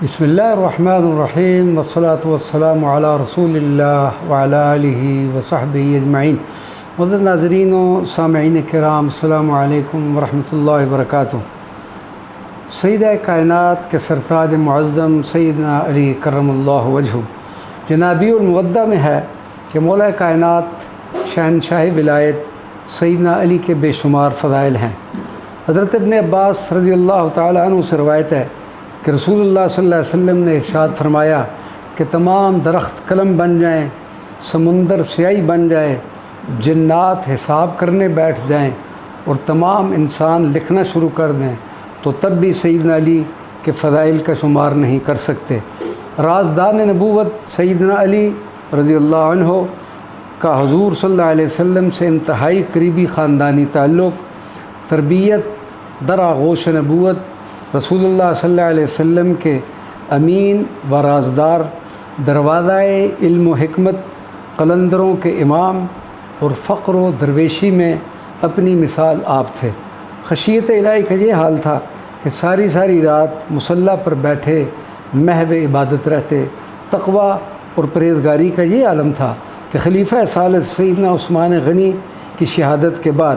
بسم اللہ الرحمن الرحیم والصلاة والسلام علی رسول اللہ وعلی آلہ وصحبہ اجمعین۔ معزز ناظرین و سامعین کرام، السلام علیکم ورحمۃ اللہ وبرکاتہ۔ سیدہ کائنات کے سرتاج معظم سیدنا علی کرم اللہ وجہہ جنابی المودہ میں ہے کہ مولا کائنات شہنشاہ ولایت سیدنا علی کے بے شمار فضائل ہیں۔ حضرت ابن عباس رضی اللہ تعالیٰ عنہ سے روایت ہے کہ رسول اللہ صلی اللہ علیہ وسلم نے ارشاد فرمایا کہ تمام درخت قلم بن جائیں، سمندر سیاہی بن جائے، جنات حساب کرنے بیٹھ جائیں اور تمام انسان لکھنا شروع کر دیں تو تب بھی سیدنا علی کے فضائل کا شمار نہیں کر سکتے۔ رازدان نبوت سیدنا علی رضی اللہ عنہ کا حضور صلی اللہ علیہ وسلم سے انتہائی قریبی خاندانی تعلق، تربیت در آغوش نبوت، رسول اللہ صلی اللہ علیہ وسلم کے امین و رازدار، دروازہ علم و حکمت، قلندروں کے امام اور فقر و درویشی میں اپنی مثال آپ تھے۔ خشیت الہی کا یہ حال تھا کہ ساری رات مصلی پر بیٹھے محو عبادت رہتے۔ تقوی اور پرہیزگاری کا یہ عالم تھا کہ خلیفہ ثالث سیدنا عثمان غنی کی شہادت کے بعد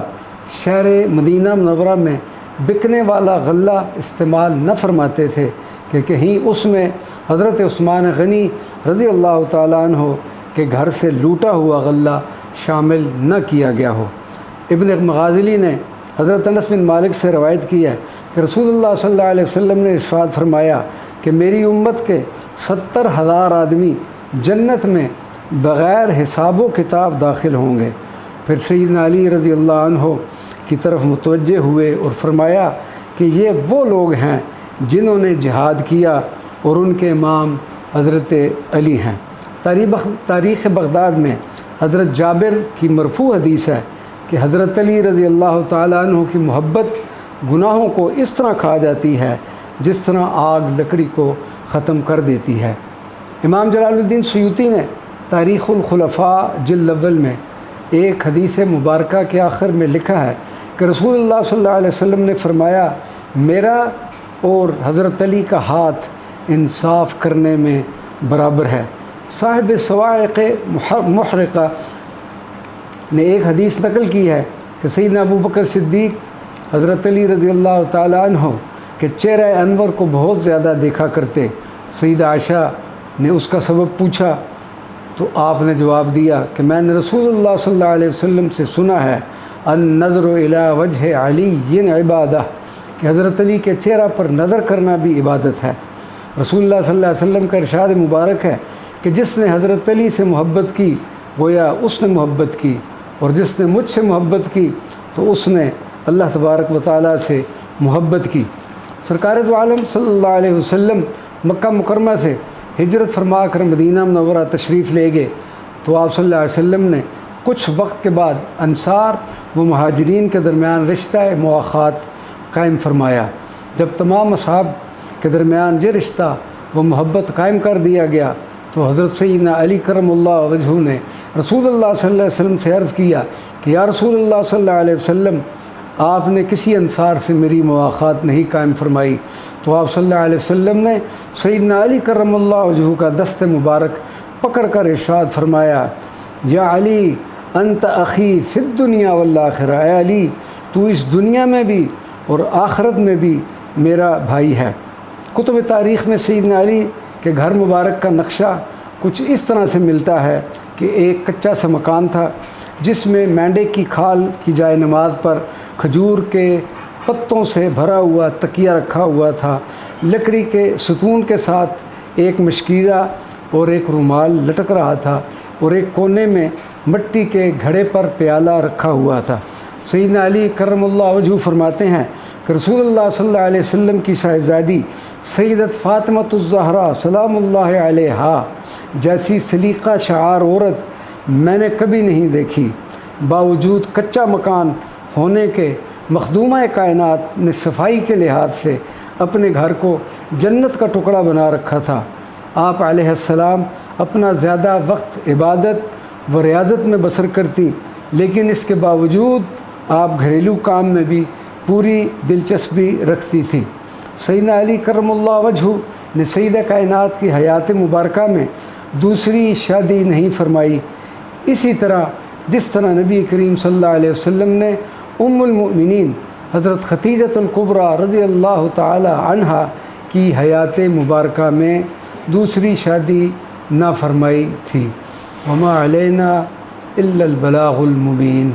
شہر مدینہ منورہ میں بکنے والا غلہ استعمال نہ فرماتے تھے کہ کہیں اس میں حضرت عثمان غنی رضی اللہ تعالیٰ عنہ کے گھر سے لوٹا ہوا غلہ شامل نہ کیا گیا ہو۔ ابن مغازلی نے حضرت انس بن مالک سے روایت کی ہے کہ رسول اللہ صلی اللہ علیہ وسلم نے ارشاد فرمایا کہ میری امت کے 70,000 آدمی جنت میں بغیر حساب و کتاب داخل ہوں گے۔ پھر سیدنا علی رضی اللہ عنہ کی طرف متوجہ ہوئے اور فرمایا کہ یہ وہ لوگ ہیں جنہوں نے جہاد کیا اور ان کے امام حضرت علی ہیں۔ تاریخ بغداد میں حضرت جابر کی مرفوع حدیث ہے کہ حضرت علی رضی اللہ تعالیٰ عنہ کی محبت گناہوں کو اس طرح کھا جاتی ہے جس طرح آگ لکڑی کو ختم کر دیتی ہے۔ امام جلال الدین سیوطی نے تاریخ الخلفاء جلد اول میں ایک حدیث مبارکہ کے آخر میں لکھا ہے کہ رسول اللہ صلی اللہ علیہ وسلم نے فرمایا میرا اور حضرت علی کا ہاتھ انصاف کرنے میں برابر ہے۔ صاحب صواعق محرقہ نے ایک حدیث نقل کی ہے کہ سیدنا ابو بکر صدیق حضرت علی رضی اللہ تعالیٰ عنہ کہ چہرہ انور کو بہت زیادہ دیکھا کرتے۔ سیدہ عائشہ نے اس کا سبب پوچھا تو آپ نے جواب دیا کہ میں نے رسول اللہ صلی اللہ علیہ وسلم سے سنا ہے النظر الی وجہ علی عبادہ، کہ حضرت علی کے چہرہ پر نظر کرنا بھی عبادت ہے۔ رسول اللہ صلی اللہ علیہ وسلم کا ارشاد مبارک ہے کہ جس نے حضرت علی سے محبت کی گویا اس نے محبت کی، اور جس نے مجھ سے محبت کی تو اس نے اللہ تبارک و تعالیٰ سے محبت کی۔ سرکار دو عالم صلی اللہ علیہ وسلم مکہ مکرمہ سے ہجرت فرما کر مدینہ منورہ تشریف لے گئے تو آپ صلی اللہ علیہ وسلم نے کچھ وقت کے بعد انصار و مہاجرین کے درمیان رشتہ مواخات قائم فرمایا۔ جب تمام اصحاب کے درمیان یہ رشتہ و محبت قائم کر دیا گیا تو حضرت سیدنا علی کرم اللہ وجہہ نے رسول اللہ صلی اللہ علیہ وسلم سے عرض کیا کہ یا رسول اللہ صلی اللہ علیہ وسلم، آپ نے کسی انصار سے میری مواخات نہیں قائم فرمائی۔ تو آپ صلی اللہ علیہ وسلم نے سیدنا علی کرم اللہ وجہہ کا دست مبارک پکڑ کر ارشاد فرمایا یا علی انت اخی فی الدنیا والآخرہ، اے علی تو اس دنیا میں بھی اور آخرت میں بھی میرا بھائی ہے۔ کتب تاریخ میں سیدنا علی کے گھر مبارک کا نقشہ کچھ اس طرح سے ملتا ہے کہ ایک کچا سا مکان تھا جس میں مینڈے کی کھال کی جائے نماز پر کھجور کے پتوں سے بھرا ہوا تکیہ رکھا ہوا تھا، لکڑی کے ستون کے ساتھ ایک مشکیزہ اور ایک رومال لٹک رہا تھا اور ایک کونے میں مٹی کے گھڑے پر پیالہ رکھا ہوا تھا۔ سیدنا علی کرم اللہ وجہہ فرماتے ہیں کہ رسول اللہ صلی اللہ علیہ وسلم کی صاحبزادی سیدت فاطمۃ الزہرا سلام اللہ علیہا جیسی سلیقہ شعار عورت میں نے کبھی نہیں دیکھی۔ باوجود کچا مکان ہونے کے مخدومہ کائنات نے صفائی کے لحاظ سے اپنے گھر کو جنت کا ٹکڑا بنا رکھا تھا۔ آپ علیہ السلام اپنا زیادہ وقت عبادت و ریاضت میں بسر کرتی، لیکن اس کے باوجود آپ گھریلو کام میں بھی پوری دلچسپی رکھتی تھیں۔ سیدنا علی کرم اللہ وجہہ نے سیدہ کائنات کی حیات مبارکہ میں دوسری شادی نہیں فرمائی۔ اسی طرح جس طرح نبی کریم صلی اللہ علیہ وسلم نے ام المؤمنین حضرت خدیجۃ الکبریٰ رضی اللہ تعالی عنہا کی حیات مبارکہ میں دوسری شادی نہ فرمائی تھی۔ وما علینا الا البلاغ المبین۔